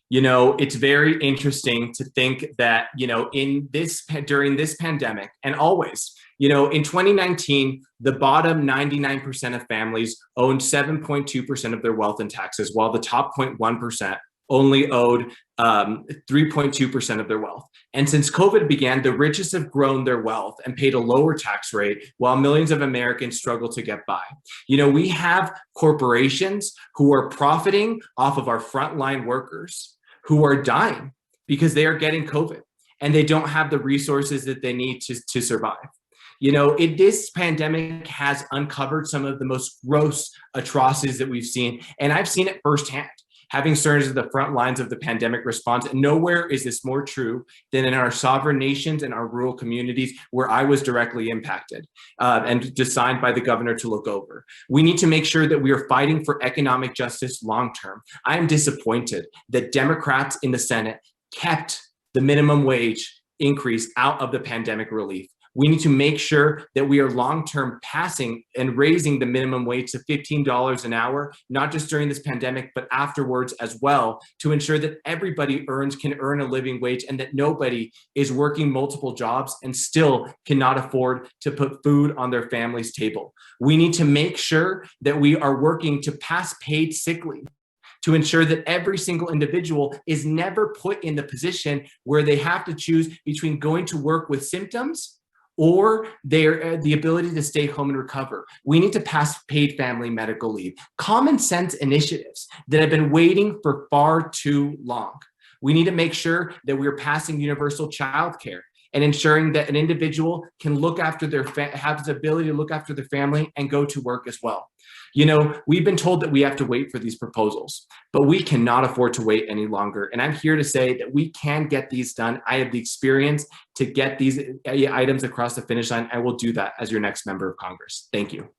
It's very interesting to think that, during this pandemic and always, in 2019, the bottom 99% of families owned 7.2% of their wealth in taxes, while the top 0.1% only owed 3.2% of their wealth. And since COVID began, the richest have grown their wealth and paid a lower tax rate while millions of Americans struggle to get by. We have corporations who are profiting off of our frontline workers who are dying because they are getting COVID and they don't have the resources that they need to survive. This pandemic has uncovered some of the most gross atrocities that we've seen, and I've seen it firsthand. Having served as the front lines of the pandemic response, and nowhere is this more true than in our sovereign nations and our rural communities where I was directly impacted and designed by the governor to look over. We need to make sure that we are fighting for economic justice long term. I am disappointed that Democrats in the Senate kept the minimum wage increase out of the pandemic relief. We need to make sure that we are long-term passing and raising the minimum wage to $15 an hour, not just during this pandemic, but afterwards as well, to ensure that everybody can earn a living wage and that nobody is working multiple jobs and still cannot afford to put food on their family's table. We need to make sure that we are working to pass paid sick leave, to ensure that every single individual is never put in the position where they have to choose between going to work with symptoms or the ability to stay home and recover. We need to pass paid family medical leave, common sense initiatives that have been waiting for far too long. We need to make sure that we're passing universal child care and ensuring that an individual can look after have the ability to look after their family and go to work as well. We've been told that we have to wait for these proposals, but we cannot afford to wait any longer. And I'm here to say that we can get these done. I have the experience to get these items across the finish line. I will do that as your next member of Congress. Thank you.